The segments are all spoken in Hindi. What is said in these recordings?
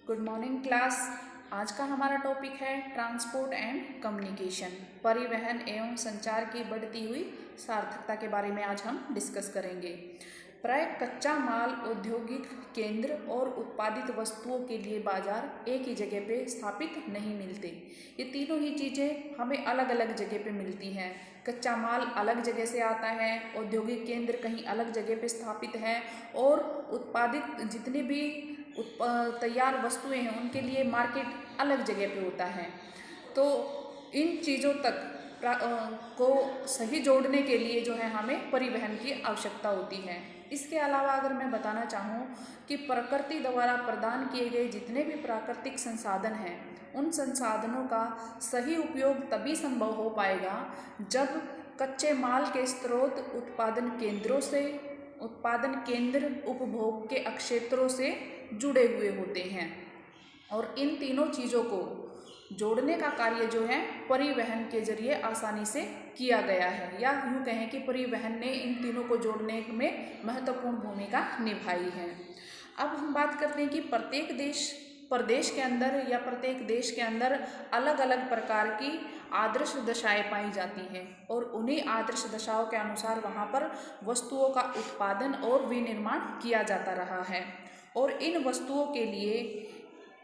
Good morning class. आज का हमारा टॉपिक है ट्रांसपोर्ट एंड कम्युनिकेशन। परिवहन एवं संचार की बढ़ती हुई सार्थकता के बारे में आज हम डिस्कस करेंगे। प्राय कच्चा माल, औद्योगिक केंद्र और उत्पादित वस्तुओं के लिए बाजार एक ही जगह पे स्थापित नहीं मिलते। ये तीनों ही चीज़ें हमें अलग अलग जगह पे मिलती हैं। कच्चा माल अलग जगह से आता है, औद्योगिक केंद्र कहीं अलग जगह पे स्थापित है और उत्पादित जितने भी तैयार वस्तुएं हैं उनके लिए मार्केट अलग जगह पे होता है। तो इन चीज़ों तक को सही जोड़ने के लिए जो है हमें परिवहन की आवश्यकता होती है। इसके अलावा अगर मैं बताना चाहूँ कि प्रकृति द्वारा प्रदान किए गए जितने भी प्राकृतिक संसाधन हैं उन संसाधनों का सही उपयोग तभी संभव हो पाएगा जब कच्चे माल के स्रोत उत्पादन केंद्र उपभोग के क्षेत्रों से जुड़े हुए होते हैं। और इन तीनों चीज़ों को जोड़ने का कार्य जो है परिवहन के जरिए आसानी से किया गया है, या यूँ कहें कि परिवहन ने इन तीनों को जोड़ने में महत्वपूर्ण भूमिका निभाई है। अब हम बात करते हैं कि प्रत्येक प्रदेश के अंदर या प्रत्येक देश के अंदर अलग अलग प्रकार की आदर्श दशाएं पाई जाती हैं और उन्हीं आदर्श दशाओं के अनुसार वहाँ पर वस्तुओं का उत्पादन और विनिर्माण किया जाता रहा है। और इन वस्तुओं के लिए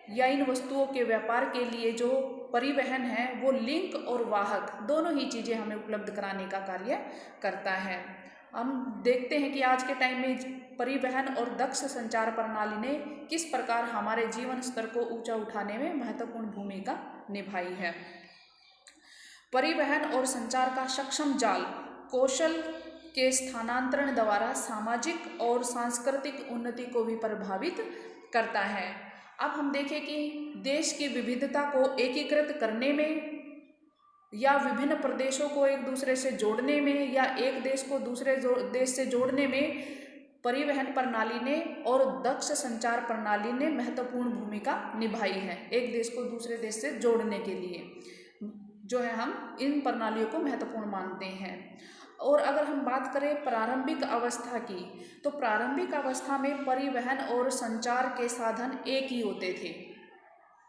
या इन वस्तुओं के व्यापार के लिए जो परिवहन है वो लिंक और वाहक दोनों ही चीज़ें हमें उपलब्ध कराने का कार्य करता है। हम देखते हैं कि आज के टाइम में परिवहन और दक्ष संचार प्रणाली ने किस प्रकार हमारे जीवन स्तर को ऊंचा उठाने में महत्वपूर्ण भूमिका निभाई है। परिवहन और संचार का सक्षम जाल कौशल के स्थानांतरण द्वारा सामाजिक और सांस्कृतिक उन्नति को भी प्रभावित करता है। अब हम देखें कि देश की विविधता को एकीकृत करने में या विभिन्न प्रदेशों को एक दूसरे से जोड़ने में या एक देश को दूसरे देश से जोड़ने में परिवहन प्रणाली ने और दक्ष संचार प्रणाली ने महत्वपूर्ण भूमिका निभाई है। एक देश को दूसरे देश से जोड़ने के लिए जो है हम इन प्रणालियों को महत्वपूर्ण मानते हैं। और अगर हम बात करें प्रारंभिक अवस्था की, तो प्रारंभिक अवस्था में परिवहन और संचार के साधन एक ही होते थे।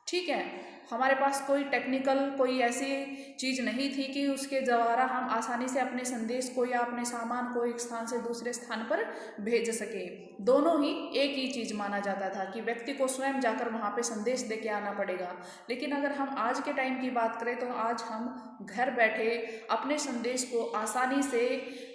ठीक है, हमारे पास कोई टेक्निकल कोई ऐसी चीज़ नहीं थी कि उसके द्वारा हम आसानी से अपने संदेश को या अपने सामान को एक स्थान से दूसरे स्थान पर भेज सकें। दोनों ही एक ही चीज़ माना जाता था कि व्यक्ति को स्वयं जाकर वहाँ पे संदेश दे के आना पड़ेगा। लेकिन अगर हम आज के टाइम की बात करें तो आज हम घर बैठे अपने संदेश को आसानी से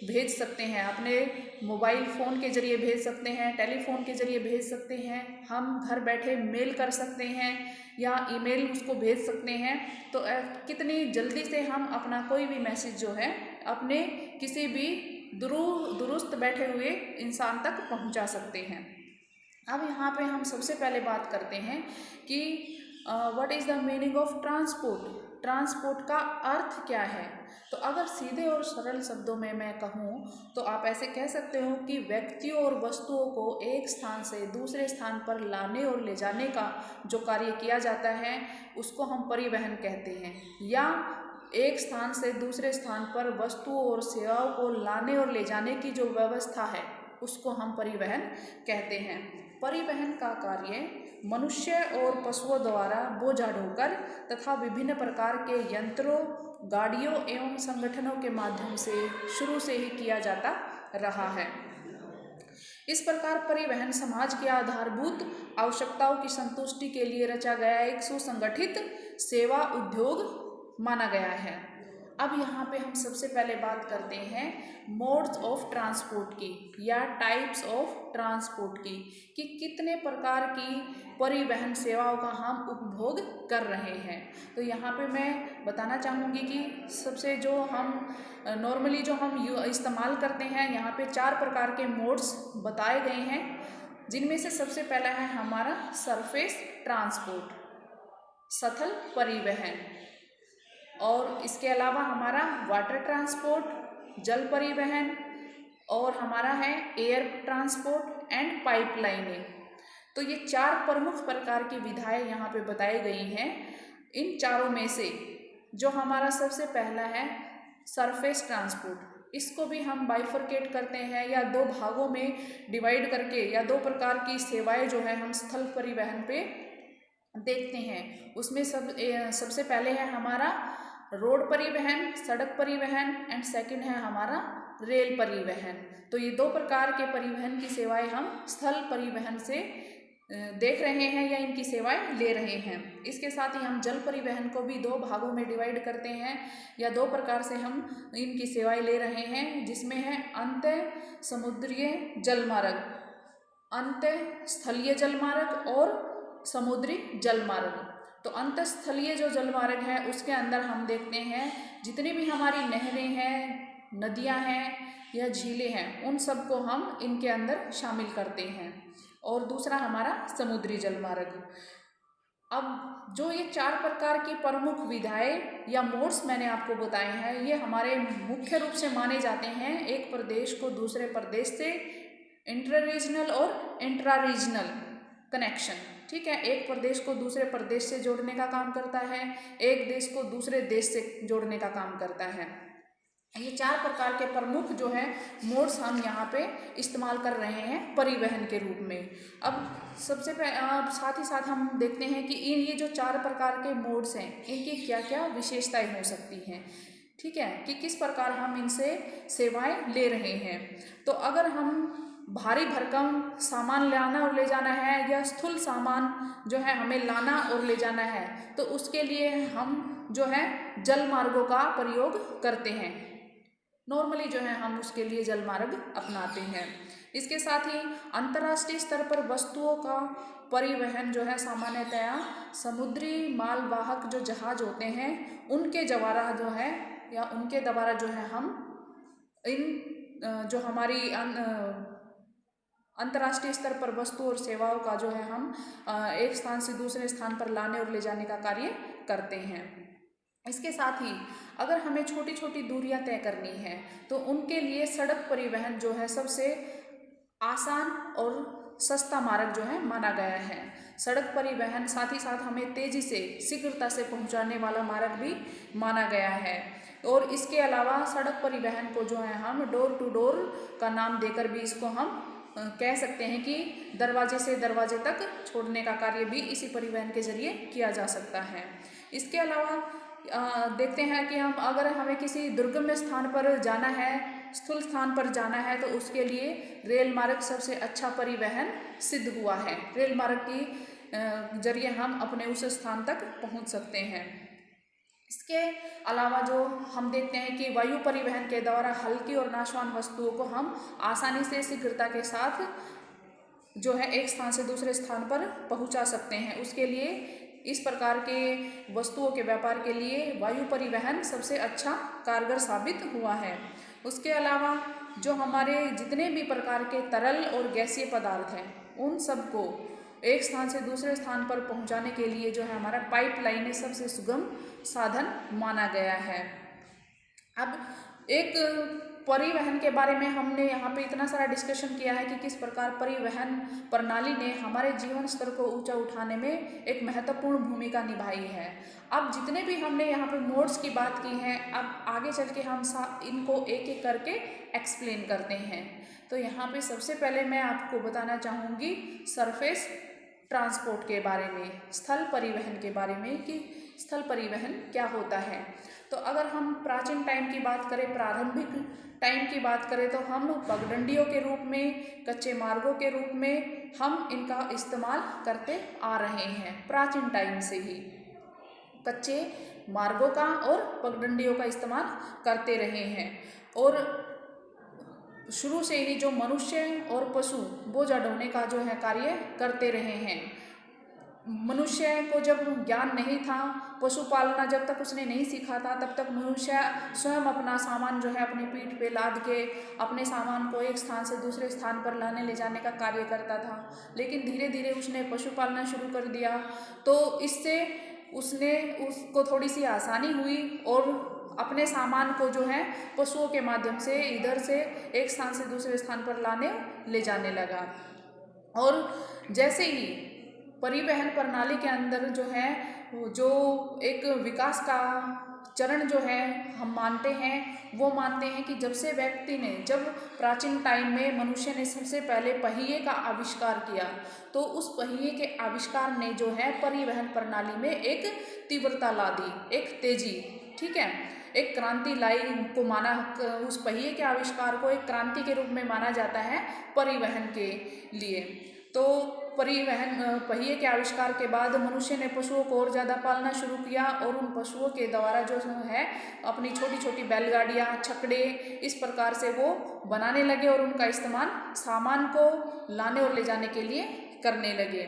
भेज सकते हैं। अपने मोबाइल फ़ोन के ज़रिए भेज सकते हैं, टेलीफोन के ज़रिए भेज सकते हैं, हम घर बैठे मेल कर सकते हैं या ईमेल उसको भेज सकते हैं। तो कितनी जल्दी से हम अपना कोई भी मैसेज जो है अपने किसी भी दुरुस्त बैठे हुए इंसान तक पहुंचा सकते हैं। अब यहाँ पे हम सबसे पहले बात करते हैं कि what is the meaning of transport. Transport का अर्थ क्या है? तो अगर सीधे और सरल शब्दों में मैं कहूँ तो आप ऐसे कह सकते हो कि व्यक्तियों और वस्तुओं को एक स्थान से दूसरे स्थान पर लाने और ले जाने का जो कार्य किया जाता है उसको हम परिवहन कहते हैं, या एक स्थान से दूसरे स्थान पर वस्तुओं और सेवाओं को लाने और ले जाने की जो व्यवस्था है उसको हम परिवहन कहते हैं। परिवहन का कार्य मनुष्य और पशुओं द्वारा बोझा ढोकर तथा विभिन्न प्रकार के यंत्रों, गाड़ियों एवं संगठनों के माध्यम से शुरू से ही किया जाता रहा है। इस प्रकार परिवहन समाज की आधारभूत आवश्यकताओं की संतुष्टि के लिए रचा गया एक सुसंगठित सेवा उद्योग माना गया है। अब यहाँ पे हम सबसे पहले बात करते हैं मोड्स ऑफ ट्रांसपोर्ट की या टाइप्स ऑफ ट्रांसपोर्ट की, कि कितने प्रकार की परिवहन सेवाओं का हम उपभोग कर रहे हैं। तो यहाँ पे मैं बताना चाहूँगी कि सबसे जो हम नॉर्मली जो हम इस्तेमाल करते हैं, यहाँ पे 4 प्रकार के मोड्स बताए गए हैं, जिनमें से सबसे पहला है हमारा सरफेस ट्रांसपोर्ट, सतल परिवहन, और इसके अलावा हमारा वाटर ट्रांसपोर्ट, जल परिवहन, और हमारा है एयर ट्रांसपोर्ट एंड पाइपलाइनिंग। तो ये 4 प्रमुख प्रकार की विधाएं यहाँ पे बताई गई हैं। इन चारों में से जो हमारा सबसे पहला है सरफेस ट्रांसपोर्ट, इसको भी हम बाइफरकेट करते हैं या 2 भागों में डिवाइड करके, या 2 प्रकार की सेवाएं जो है हम स्थल परिवहन पे देखते हैं। उसमें सबसे पहले है हमारा रोड परिवहन, सड़क परिवहन एंड सेकंड है हमारा रेल परिवहन। तो ये दो प्रकार के परिवहन की सेवाएं हम स्थल परिवहन से देख रहे हैं या इनकी सेवाएं ले रहे हैं। इसके साथ ही हम जल परिवहन को भी दो भागों में डिवाइड करते हैं या दो प्रकार से हम इनकी सेवाएं ले रहे हैं, जिसमें है अंतः समुद्रीय जलमार्ग, अंतः स्थलीय जलमार्ग और समुद्री जलमार्ग। तो अंतस्थलीय जो जलमार्ग है उसके अंदर हम देखते हैं जितनी भी हमारी नहरें हैं, नदियां हैं या झीलें हैं, उन सबको हम इनके अंदर शामिल करते हैं। और दूसरा हमारा समुद्री जलमार्ग। अब जो ये चार प्रकार की प्रमुख विधाएं या मोड्स मैंने आपको बताए हैं, ये हमारे मुख्य रूप से माने जाते हैं एक प्रदेश को दूसरे प्रदेश से इंटर रीजनल और इंट्रा रीजनल कनेक्शन। ठीक है, एक प्रदेश को दूसरे प्रदेश से जोड़ने का काम करता है, एक देश को दूसरे देश से जोड़ने का काम करता है। ये चार प्रकार के प्रमुख जो है मोड्स हम यहाँ पे इस्तेमाल कर रहे हैं परिवहन के रूप में। अब साथ ही साथ हम देखते हैं कि ये जो चार प्रकार के मोड्स हैं इनकी क्या क्या विशेषताएं हो सकती हैं। ठीक है, कि किस प्रकार हम इनसे सेवाएं ले रहे हैं। तो अगर हम भारी भरकम सामान लाना और ले जाना है या स्थूल सामान जो है हमें लाना और ले जाना है, तो उसके लिए हम जो है जल मार्गों का प्रयोग करते हैं। नॉर्मली जो है हम उसके लिए जल मार्ग अपनाते हैं। इसके साथ ही अंतर्राष्ट्रीय स्तर पर वस्तुओं का परिवहन जो है सामान्यतया समुद्री मालवाहक जो जहाज होते हैं उनके द्वारा जो है या उनके द्वारा जो है हम इन जो हमारी अंतर्राष्ट्रीय स्तर पर वस्तु और सेवाओं का जो है हम एक स्थान से दूसरे स्थान पर लाने और ले जाने का कार्य करते हैं। इसके साथ ही अगर हमें छोटी छोटी दूरियां तय करनी है तो उनके लिए सड़क परिवहन जो है सबसे आसान और सस्ता मार्ग जो है माना गया है। सड़क परिवहन साथ ही साथ हमें तेजी से शीघ्रता से पहुंचाने वाला मार्ग भी माना गया है। और इसके अलावा सड़क परिवहन को जो है हम डोर टू डोर का नाम देकर भी इसको हम कह सकते हैं कि दरवाजे से दरवाजे तक छोड़ने का कार्य भी इसी परिवहन के जरिए किया जा सकता है। इसके अलावा देखते हैं कि हम अगर हमें किसी दुर्गम स्थान पर जाना है, स्थूल स्थान पर जाना है, तो उसके लिए रेल मार्ग सबसे अच्छा परिवहन सिद्ध हुआ है। रेल मार्ग की जरिए हम अपने उस स्थान तक पहुंच सकते हैं। इसके अलावा जो हम देखते हैं कि वायु परिवहन के द्वारा हल्की और नाशवान वस्तुओं को हम आसानी से शीघ्रता के साथ जो है एक स्थान से दूसरे स्थान पर पहुंचा सकते हैं। उसके लिए इस प्रकार के वस्तुओं के व्यापार के लिए वायु परिवहन सबसे अच्छा कारगर साबित हुआ है। उसके अलावा जो हमारे जितने भी प्रकार के तरल और गैसीय पदार्थ हैं उन सबको एक स्थान से दूसरे स्थान पर पहुंचाने के लिए जो है हमारा पाइपलाइन सबसे सुगम साधन माना गया है। अब एक परिवहन के बारे में हमने यहाँ पे इतना सारा डिस्कशन किया है कि किस प्रकार परिवहन प्रणाली ने हमारे जीवन स्तर को ऊंचा उठाने में एक महत्वपूर्ण भूमिका निभाई है। अब जितने भी हमने यहाँ पे मोड्स की बात की है, अब आगे चल के हम इनको एक एक करके एक्सप्लेन करते हैं। तो यहाँ पे सबसे पहले मैं आपको बताना चाहूँगी सरफेस ट्रांसपोर्ट के बारे में, स्थल परिवहन के बारे में कि स्थल परिवहन क्या होता है। तो अगर हम प्राचीन टाइम की बात करें, प्रारंभिक टाइम की बात करें, तो हम पगडंडियों के रूप में, कच्चे मार्गों के रूप में हम इनका इस्तेमाल करते आ रहे हैं। प्राचीन टाइम से ही कच्चे मार्गों का और पगडंडियों का इस्तेमाल करते रहे हैं। और शुरू से ही जो मनुष्य और पशु बोझा ढोने का जो है कार्य करते रहे हैं। मनुष्य को जब ज्ञान नहीं था, पशु पालना जब तक उसने नहीं सीखा था, तब तक मनुष्य स्वयं अपना सामान जो है अपनी पीठ पे लाद के अपने सामान को एक स्थान से दूसरे स्थान पर लाने ले जाने का कार्य करता था। लेकिन धीरे धीरे उसने पशु पालना शुरू कर दिया, तो इससे उसको थोड़ी सी आसानी हुई और अपने सामान को जो है पशुओं के माध्यम से इधर से एक स्थान से दूसरे स्थान पर लाने ले जाने लगा। और जैसे ही परिवहन प्रणाली के अंदर जो है जो एक विकास का चरण जो है हम मानते हैं, वो मानते हैं कि जब से व्यक्ति ने, जब प्राचीन टाइम में मनुष्य ने सबसे पहले पहिए का आविष्कार किया, तो उस पहिए के आविष्कार ने जो है परिवहन प्रणाली में एक तीव्रता ला दी, एक तेजी, ठीक है, एक क्रांति लाई को माना। उस पहिए के आविष्कार को एक क्रांति के रूप में माना जाता है परिवहन के लिए। तो परिवहन पहिए के आविष्कार के बाद मनुष्य ने पशुओं को और ज़्यादा पालना शुरू किया और उन पशुओं के द्वारा जो है अपनी छोटी छोटी बैलगाड़ियाँ, छकड़े, इस प्रकार से वो बनाने लगे और उनका इस्तेमाल सामान को लाने और ले जाने के लिए करने लगे।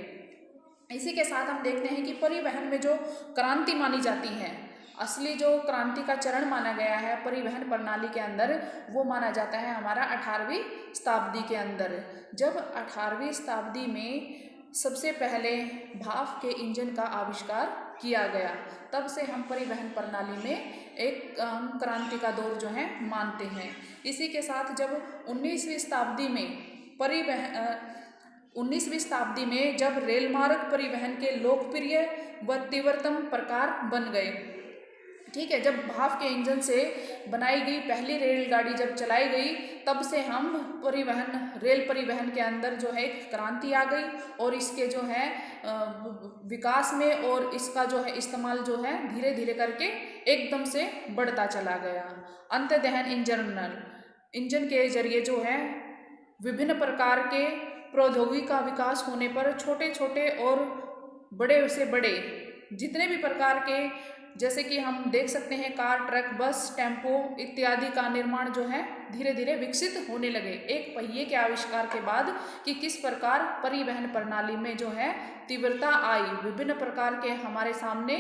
इसी के साथ हम देखते हैं कि परिवहन में जो क्रांति मानी जाती है, असली जो क्रांति का चरण माना गया है परिवहन प्रणाली के अंदर, वो माना जाता है हमारा 18वीं शताब्दी के अंदर, जब 18वीं शताब्दी में सबसे पहले भाप के इंजन का आविष्कार किया गया। तब से हम परिवहन प्रणाली में एक क्रांति का दौर जो है मानते हैं। इसी के साथ जब 19वीं शताब्दी में जब रेल मार्ग परिवहन के लोकप्रिय व तीव्रतम प्रकार बन गए, ठीक है, जब भाप के इंजन से बनाई गई पहली रेलगाड़ी जब चलाई गई, तब से हम रेल परिवहन के अंदर जो है एक क्रांति आ गई और इसके जो है विकास में और इसका जो है इस्तेमाल जो है धीरे धीरे करके एकदम से बढ़ता चला गया। अंतर्दहन इंजन के जरिए जो है विभिन्न प्रकार के प्रौद्योगिकी का विकास होने पर छोटे छोटे और बड़े से बड़े जितने भी प्रकार के, जैसे कि हम देख सकते हैं कार, ट्रक, बस, टेम्पो इत्यादि का निर्माण जो है धीरे धीरे विकसित होने लगे एक पहिए के आविष्कार के बाद, कि किस प्रकार परिवहन प्रणाली में जो है तीव्रता आई। विभिन्न प्रकार के हमारे सामने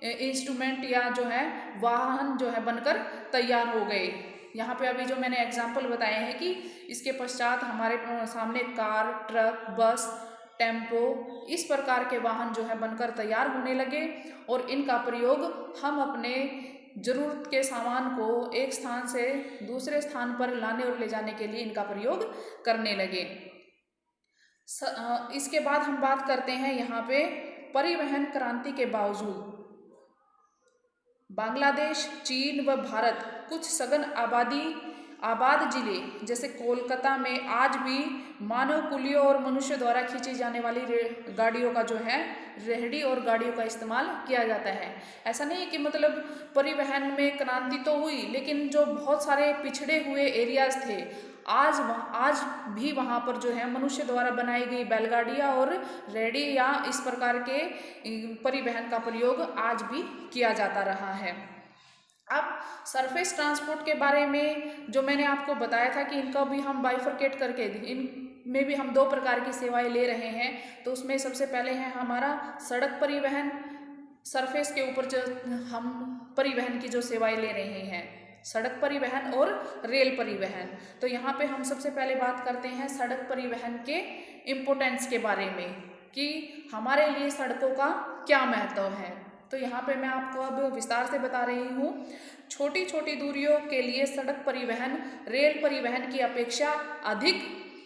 इंस्ट्रूमेंट या जो है वाहन जो है बनकर तैयार हो गए। यहाँ पे अभी जो मैंने एग्जाम्पल बताए हैं कि इसके पश्चात हमारे सामने कार, ट्रक, बस, टेम्पो इस प्रकार के वाहन जो है बनकर तैयार होने लगे और इनका प्रयोग हम अपने ज़रूरत के सामान को एक स्थान से दूसरे स्थान पर लाने और ले जाने के लिए इनका प्रयोग करने लगे। इसके बाद हम बात करते हैं यहाँ पे परिवहन क्रांति के बावजूद बांग्लादेश, चीन व भारत कुछ सघन आबाद जिले जैसे कोलकाता में आज भी मानव कुलियों और मनुष्य द्वारा खींची जाने वाली गाड़ियों का जो है रेहड़ी और गाड़ियों का इस्तेमाल किया जाता है। ऐसा नहीं है कि मतलब परिवहन में क्रांति तो हुई, लेकिन जो बहुत सारे पिछड़े हुए एरियाज थे आज भी वहाँ पर जो है मनुष्य द्वारा बनाई गई बैलगाड़ियाँ और रेहड़ी या इस प्रकार के परिवहन का प्रयोग आज भी किया जाता रहा है। अब सरफेस ट्रांसपोर्ट के बारे में जो मैंने आपको बताया था कि इनका भी हम बाइफरकेट करके इनमें भी हम 2 प्रकार की सेवाएं ले रहे हैं। तो उसमें सबसे पहले है हमारा सड़क परिवहन, सरफेस के ऊपर जो हम परिवहन की जो सेवाएं ले रहे हैं, सड़क परिवहन और रेल परिवहन। तो यहाँ पे हम सबसे पहले बात करते हैं सड़क परिवहन के इम्पोर्टेंस के बारे में कि हमारे लिए सड़कों का क्या महत्व है। तो यहाँ पे मैं आपको अब विस्तार से बता रही हूँ। छोटी छोटी दूरियों के लिए सड़क परिवहन रेल परिवहन की अपेक्षा अधिक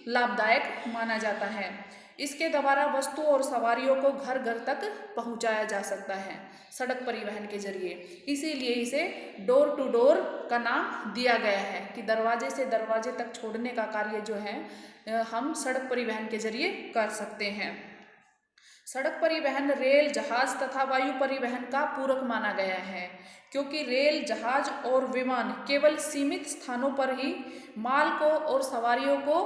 लाभदायक माना जाता है। इसके द्वारा वस्तु और सवारियों को घर घर तक पहुँचाया जा सकता है सड़क परिवहन के जरिए। इसीलिए इसे डोर टू डोर का नाम दिया गया है कि दरवाजे से दरवाजे तक छोड़ने का कार्य जो है हम सड़क परिवहन के जरिए कर सकते हैं। सड़क परिवहन रेल, जहाज तथा वायु परिवहन का पूरक माना गया है, क्योंकि रेल, जहाज और विमान केवल सीमित स्थानों पर ही माल को और सवारियों को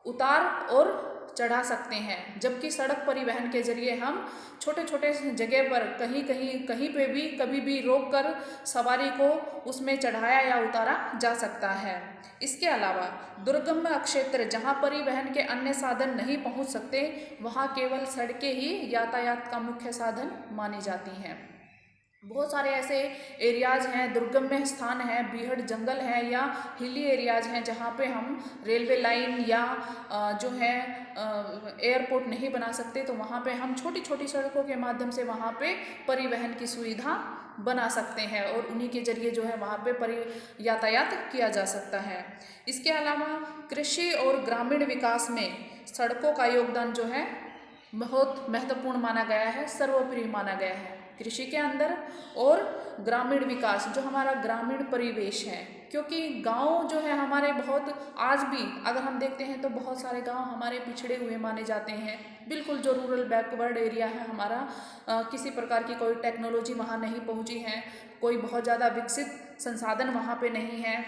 उतार और चढ़ा सकते हैं, जबकि सड़क परिवहन के जरिए हम छोटे छोटे जगह पर कहीं पे भी कभी भी रोककर सवारी को उसमें चढ़ाया या उतारा जा सकता है। इसके अलावा दुर्गम क्षेत्र जहां परिवहन के अन्य साधन नहीं पहुंच सकते, वहां केवल सड़कें ही यातायात का मुख्य साधन मानी जाती हैं। बहुत सारे ऐसे एरियाज हैं, दुर्गम स्थान हैं, बीहड़ जंगल है या हिली एरियाज हैं जहाँ पे हम रेलवे लाइन या जो है एयरपोर्ट नहीं बना सकते, तो वहाँ पे हम छोटी छोटी सड़कों के माध्यम से वहाँ पे परिवहन की सुविधा बना सकते हैं और उन्हीं के जरिए जो है वहाँ पे यातायात किया जा सकता है। इसके अलावा कृषि और ग्रामीण विकास में सड़कों का योगदान जो है बहुत महत्वपूर्ण माना गया है, सर्वोपरि माना गया है। कृषि के अंदर, और ग्रामीण विकास जो हमारा ग्रामीण परिवेश है, क्योंकि गांव जो है हमारे बहुत, आज भी अगर हम देखते हैं तो बहुत सारे गांव हमारे पिछड़े हुए माने जाते हैं। बिल्कुल जो रूरल बैकवर्ड एरिया है हमारा, किसी प्रकार की कोई टेक्नोलॉजी वहाँ नहीं पहुँची है, कोई बहुत ज़्यादा विकसित संसाधन वहाँ पे नहीं है।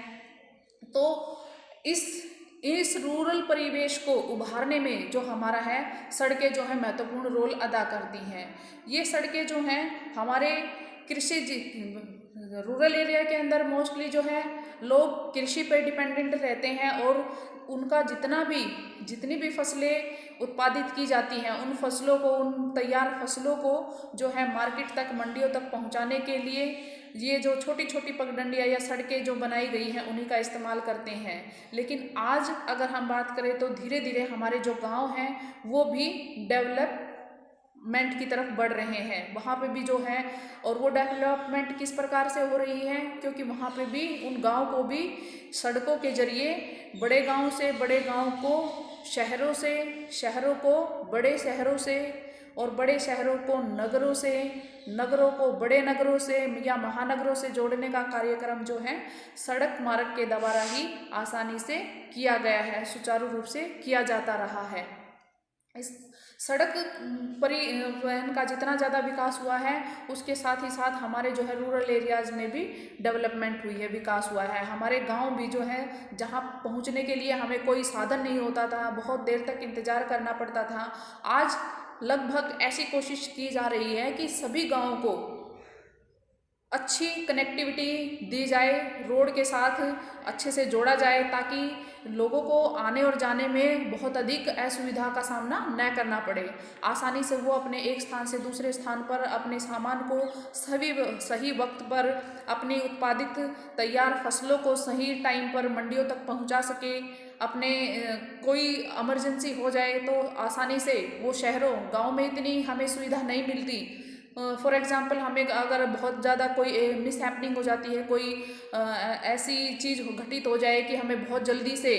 तो इस रूरल परिवेश को उभारने में जो हमारा है, सड़कें जो है महत्वपूर्ण रोल अदा करती हैं। ये सड़कें जो हैं हमारे कृषि रूरल एरिया के अंदर मोस्टली जो है लोग कृषि पे डिपेंडेंट रहते हैं, और उनका जितनी भी फसलें उत्पादित की जाती हैं, उन फसलों को, उन तैयार फसलों को जो है मार्केट तक, मंडियों तक पहुंचाने के लिए ये जो छोटी छोटी पगडंडियाँ या सड़कें जो बनाई गई हैं उन्हीं का इस्तेमाल करते हैं। लेकिन आज अगर हम बात करें तो धीरे धीरे हमारे जो गांव हैं वो भी डेवलपमेंट की तरफ बढ़ रहे हैं, वहाँ पे भी जो है, और वो डेवलपमेंट किस प्रकार से हो रही है, क्योंकि वहाँ पे भी उन गांव को भी सड़कों के जरिए बड़े गांव से बड़े गांव को, शहरों से शहरों को बड़े शहरों से, और बड़े शहरों को नगरों से, नगरों को बड़े नगरों से या महानगरों से जोड़ने का कार्यक्रम जो है सड़क मार्ग के द्वारा ही आसानी से किया गया है, सुचारू रूप से किया जाता रहा है। इस सड़क परिवहन का जितना ज़्यादा विकास हुआ है, उसके साथ ही साथ हमारे जो है रूरल एरियाज़ में भी डेवलपमेंट हुई है, विकास हुआ है। हमारे गांव भी जो है, जहां पहुंचने के लिए हमें कोई साधन नहीं होता था, बहुत देर तक इंतज़ार करना पड़ता था, आज लगभग ऐसी कोशिश की जा रही है कि सभी गाँव को अच्छी कनेक्टिविटी दी जाए, रोड के साथ अच्छे से जोड़ा जाए, ताकि लोगों को आने और जाने में बहुत अधिक असुविधा का सामना न करना पड़े। आसानी से वो अपने एक स्थान से दूसरे स्थान पर अपने सामान को सही वक्त पर, अपनी उत्पादित तैयार फसलों को सही टाइम पर मंडियों तक पहुंचा सके। अपने कोई इमरजेंसी हो जाए तो आसानी से वो शहरों, गांव में इतनी हमें सुविधा नहीं मिलती। फॉर एग्ज़ाम्पल, हमें अगर बहुत ज़्यादा कोई मिस हैपनिंग हो जाती है, कोई ऐसी चीज़ घटित हो जाए कि हमें बहुत जल्दी से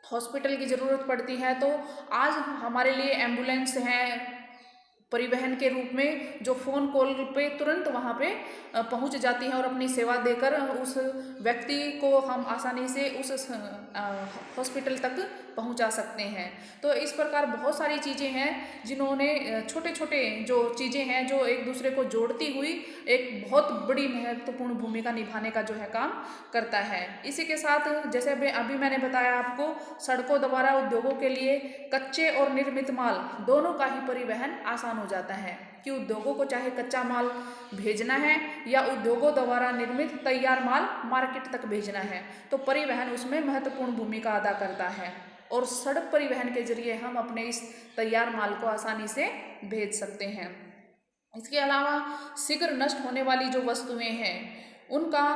हॉस्पिटल की ज़रूरत पड़ती है, तो आज हमारे लिए एम्बुलेंस हैं परिवहन के रूप में, जो फ़ोन कॉल पे तुरंत वहाँ पे पहुँच जाती हैं और अपनी सेवा देकर उस व्यक्ति को हम आसानी से उस हॉस्पिटल तक पहुँचा सकते हैं। तो इस प्रकार बहुत सारी चीज़ें हैं जिन्होंने, छोटे छोटे जो चीज़ें हैं जो एक दूसरे को जोड़ती हुई एक बहुत बड़ी महत्वपूर्ण भूमिका निभाने का जो है काम करता है। इसी के साथ, जैसे अभी मैंने बताया आपको, सड़कों द्वारा उद्योगों के लिए कच्चे और निर्मित माल दोनों का ही परिवहन आसान हो जाता है, कि उद्योगों को चाहे कच्चा माल भेजना है या उद्योगों द्वारा निर्मित तैयार माल मार्केट तक भेजना है, तो परिवहन उसमें महत्वपूर्ण भूमिका अदा करता है। और सड़क परिवहन के जरिए हम अपने इस तैयार माल को आसानी से भेज सकते हैं। इसके अलावा शीघ्र नष्ट होने वाली जो वस्तुएं हैं, उनका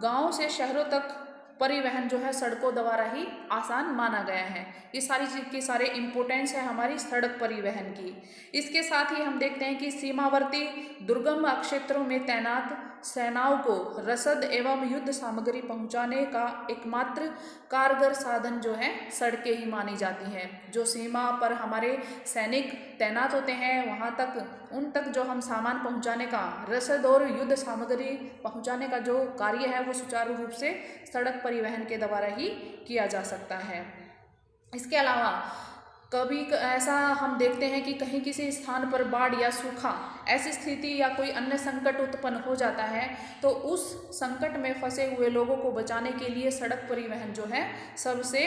गांव से शहरों तक परिवहन जो है सड़कों द्वारा ही आसान माना गया है। ये सारी चीज़ की सारे इम्पोर्टेंस है हमारी सड़क परिवहन की। इसके साथ ही हम देखते हैं कि सीमावर्ती दुर्गम क्षेत्रों में तैनात सेनाओं को रसद एवं युद्ध सामग्री पहुंचाने का एकमात्र कारगर साधन जो है सड़कें ही मानी जाती हैं। जो सीमा पर हमारे सैनिक तैनात होते हैं, वहाँ तक, उन तक जो हम सामान पहुंचाने का, रसद और युद्ध सामग्री पहुंचाने का जो कार्य है, वो सुचारू रूप से सड़क परिवहन के द्वारा ही किया जा सकता है। इसके अलावा कभी ऐसा हम देखते हैं कि कहीं किसी स्थान पर बाढ़ या सूखा, ऐसी स्थिति या कोई अन्य संकट उत्पन्न हो जाता है, तो उस संकट में फंसे हुए लोगों को बचाने के लिए सड़क परिवहन जो है सबसे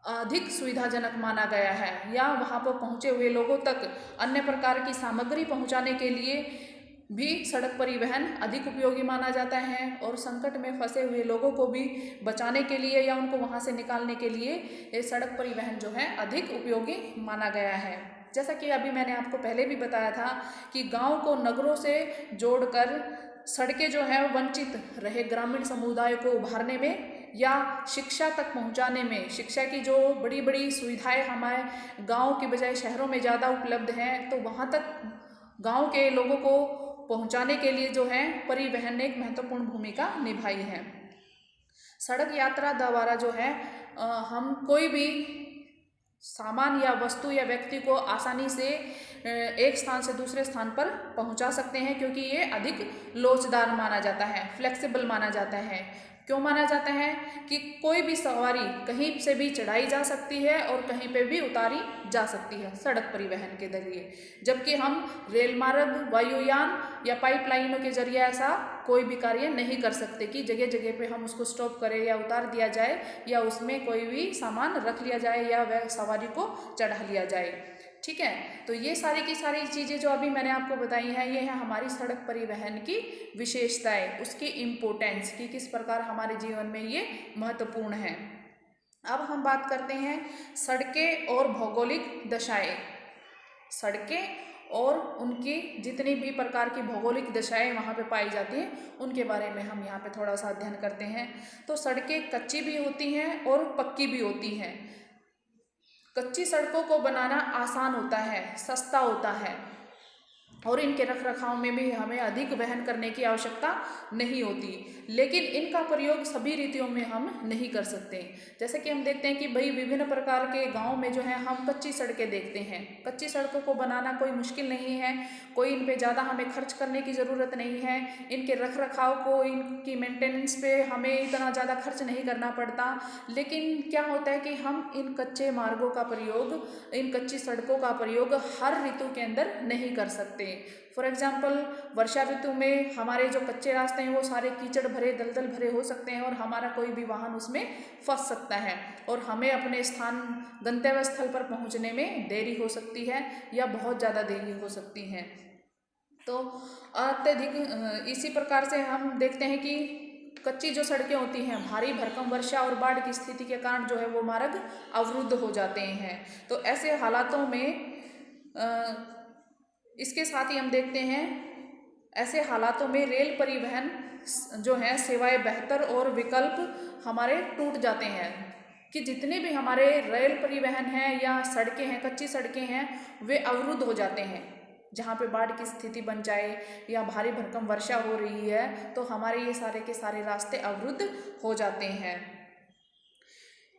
अधिक सुविधाजनक माना गया है। या वहाँ पर पहुँचे हुए लोगों तक अन्य प्रकार की सामग्री पहुँचाने के लिए भी सड़क परिवहन अधिक उपयोगी माना जाता है, और संकट में फंसे हुए लोगों को भी बचाने के लिए या उनको वहाँ से निकालने के लिए ये सड़क परिवहन जो है अधिक उपयोगी माना गया है। जैसा कि अभी मैंने आपको पहले भी बताया था कि गांव को नगरों से जोड़कर सड़कें जो हैं वंचित रहे ग्रामीण समुदाय को उभारने में या शिक्षा तक पहुंचाने में, शिक्षा की जो बड़ी बड़ी सुविधाएं हमारे गांव की बजाय शहरों में ज़्यादा उपलब्ध हैं, तो वहां तक गांव के लोगों को पहुंचाने के लिए जो है परिवहन ने एक महत्वपूर्ण भूमिका निभाई है। सड़क यात्रा द्वारा जो है हम कोई भी सामान या वस्तु या व्यक्ति को आसानी से एक स्थान से दूसरे स्थान पर पहुंचा सकते हैं, क्योंकि ये अधिक लोचदार माना जाता है, फ्लेक्सिबल माना जाता है। क्यों माना जाता है कि कोई भी सवारी कहीं से भी चढ़ाई जा सकती है और कहीं पे भी उतारी जा सकती है सड़क परिवहन के जरिए, जबकि हम रेल मार्ग, वायुयान या पाइपलाइनों के जरिए ऐसा कोई भी कार्य नहीं कर सकते कि जगह जगह पे हम उसको स्टॉप करें या उतार दिया जाए या उसमें कोई भी सामान रख लिया जाए या वह सवारी को चढ़ा लिया जाए। ठीक है, तो ये सारी की सारी चीज़ें जो अभी मैंने आपको बताई हैं, ये है हमारी सड़क परिवहन की विशेषताएं, उसकी इम्पोर्टेंस कि किस प्रकार हमारे जीवन में ये महत्वपूर्ण है। अब हम बात करते हैं सड़कें और भौगोलिक दशाएं। सड़कें और उनकी जितनी भी प्रकार की भौगोलिक दशाएं वहाँ पे पाई जाती हैं, उनके बारे में हम यहाँ पे थोड़ा सा अध्ययन करते हैं। तो सड़कें कच्ची भी होती हैं और पक्की भी होती हैं। कच्ची सड़कों को बनाना आसान होता है, सस्ता होता है और इनके रख रखाव में भी हमें अधिक वहन करने की आवश्यकता नहीं होती, लेकिन इनका प्रयोग सभी रीतियों में हम नहीं कर सकते। जैसे कि हम देखते हैं कि भाई विभिन्न प्रकार के गांव में जो है हम कच्ची सड़कें देखते हैं। कच्ची सड़कों को बनाना कोई मुश्किल नहीं है, कोई इन पे ज़्यादा हमें खर्च करने की ज़रूरत नहीं है, इनके रख रखाव को, इनकी मेंटेनेंस पे हमें इतना ज़्यादा खर्च नहीं करना पड़ता। लेकिन क्या होता है कि हम इन कच्चे मार्गों का प्रयोग, इन कच्ची सड़कों का प्रयोग हर ऋतु के अंदर नहीं कर सकते। फॉर एग्जाम्पल, वर्षा ऋतु में हमारे जो कच्चे रास्ते हैं वो सारे कीचड़ भरे, दलदल भरे हो सकते हैं और हमारा कोई भी वाहन उसमें फंस सकता है और हमें अपने स्थान, गंतव्य स्थल पर पहुंचने में देरी हो सकती है या बहुत ज़्यादा देरी हो सकती है। तो अत्यधिक इसी प्रकार से हम देखते हैं कि कच्ची जो सड़कें होती हैं, भारी भरकम वर्षा और बाढ़ की स्थिति के कारण जो है वो मार्ग अवरुद्ध हो जाते हैं। तो ऐसे हालातों में इसके साथ ही हम देखते हैं, ऐसे हालातों में रेल परिवहन जो है सेवाएं बेहतर और विकल्प हमारे टूट जाते हैं कि जितने भी हमारे रेल परिवहन हैं या सड़कें हैं, कच्ची सड़कें हैं, वे अवरुद्ध हो जाते हैं। जहाँ पे बाढ़ की स्थिति बन जाए या भारी भरकम वर्षा हो रही है तो हमारे ये सारे के सारे रास्ते अवरुद्ध हो जाते हैं,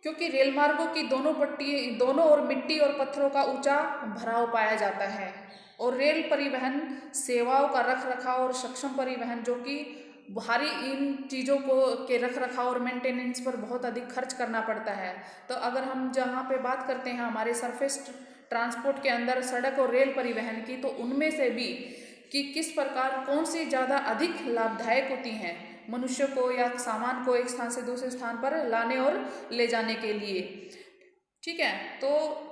क्योंकि रेल मार्गों की दोनों ओर मिट्टी और पत्थरों का ऊंचा भराव पाया जाता है और रेल परिवहन सेवाओं का रख रखाव और सक्षम परिवहन, जो कि भारी इन चीज़ों को के रख रखाव और मेंटेनेंस पर बहुत अधिक खर्च करना पड़ता है। तो अगर हम जहाँ पे बात करते हैं हमारे सरफेस ट्रांसपोर्ट के अंदर सड़क और रेल परिवहन की, तो उनमें से भी कि किस प्रकार कौन सी ज़्यादा अधिक लाभदायक होती हैं मनुष्य को या सामान को एक स्थान से दूसरे स्थान पर लाने और ले जाने के लिए। ठीक है, तो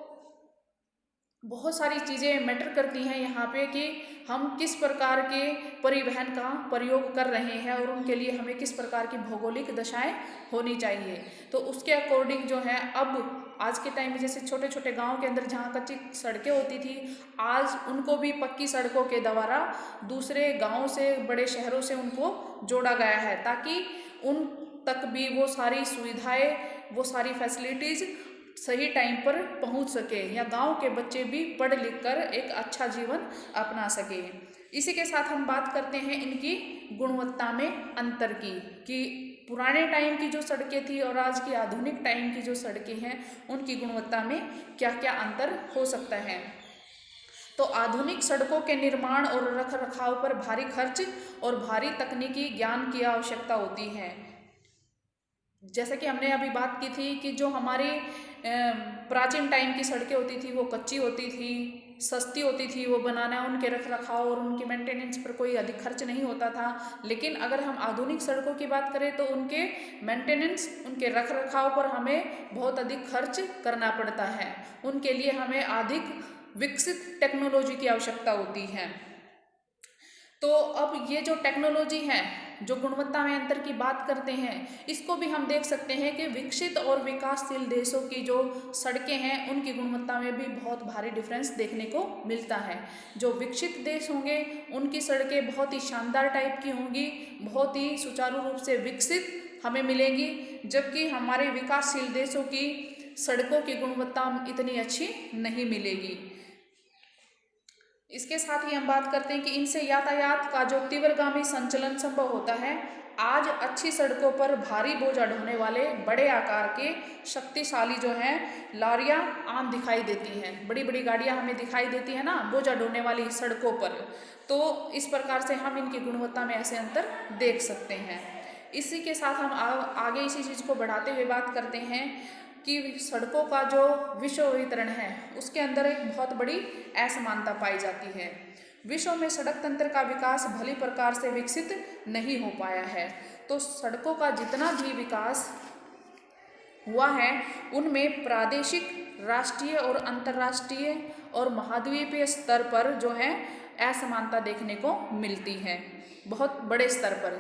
बहुत सारी चीज़ें मैटर करती हैं यहाँ पे कि हम किस प्रकार के परिवहन का प्रयोग कर रहे हैं और उनके लिए हमें किस प्रकार की भौगोलिक दशाएं होनी चाहिए। तो उसके अकॉर्डिंग जो है अब आज के टाइम में जैसे छोटे छोटे गांव के अंदर जहाँ कच्ची सड़कें होती थी, आज उनको भी पक्की सड़कों के द्वारा दूसरे गाँव से, बड़े शहरों से उनको जोड़ा गया है, ताकि उन तक भी वो सारी सुविधाएं, वो सारी फैसिलिटीज़ सही टाइम पर पहुंच सके या गांव के बच्चे भी पढ़ लिख कर एक अच्छा जीवन अपना सके। इसी के साथ हम बात करते हैं इनकी गुणवत्ता में अंतर की, कि पुराने टाइम की जो सड़कें थी और आज की आधुनिक टाइम की जो सड़कें हैं उनकी गुणवत्ता में क्या क्या अंतर हो सकता है। तो आधुनिक सड़कों के निर्माण और रख रखाव पर भारी खर्च और भारी तकनीकी ज्ञान की आवश्यकता होती है। जैसे कि हमने अभी बात की थी कि जो हमारी प्राचीन टाइम की सड़कें होती थी वो कच्ची होती थी, सस्ती होती थी वो बनाना, उनके रख रखाव और उनके मेंटेनेंस पर कोई अधिक खर्च नहीं होता था। लेकिन अगर हम आधुनिक सड़कों की बात करें तो उनके मेंटेनेंस, उनके रख रखाव पर हमें बहुत अधिक खर्च करना पड़ता है। उनके लिए हमें अधिक विकसित टेक्नोलॉजी की आवश्यकता होती है। तो अब ये जो टेक्नोलॉजी है, जो गुणवत्ता में अंतर की बात करते हैं, इसको भी हम देख सकते हैं कि विकसित और विकासशील देशों की जो सड़कें हैं उनकी गुणवत्ता में भी बहुत भारी डिफरेंस देखने को मिलता है। जो विकसित देश होंगे उनकी सड़कें बहुत ही शानदार टाइप की होंगी, बहुत ही सुचारू रूप से विकसित हमें मिलेंगी, जबकि हमारे विकासशील देशों की सड़कों की गुणवत्ता इतनी अच्छी नहीं मिलेगी। इसके साथ ही हम बात करते हैं कि इनसे यातायात का जो तीव्रगामी संचलन संभव होता है आज अच्छी सड़कों पर भारी बोझ ढोने वाले बड़े आकार के शक्तिशाली जो हैं लॉरियां आम दिखाई देती हैं। बड़ी बड़ी गाड़ियां हमें दिखाई देती हैं ना बोझ ढोने वाली सड़कों पर। तो इस प्रकार से हम इनकी गुणवत्ता में ऐसे अंतर देख सकते हैं। इसी के साथ हम आगे इसी चीज़ को बढ़ाते हुए बात करते हैं कि सड़कों का जो विश्व वितरण है उसके अंदर एक बहुत बड़ी असमानता पाई जाती है। विश्व में सड़क तंत्र का विकास भली प्रकार से विकसित नहीं हो पाया है। तो सड़कों का जितना भी विकास हुआ है उनमें प्रादेशिक, राष्ट्रीय और अंतर्राष्ट्रीय और महाद्वीपीय स्तर पर जो है असमानता देखने को मिलती है, बहुत बड़े स्तर पर।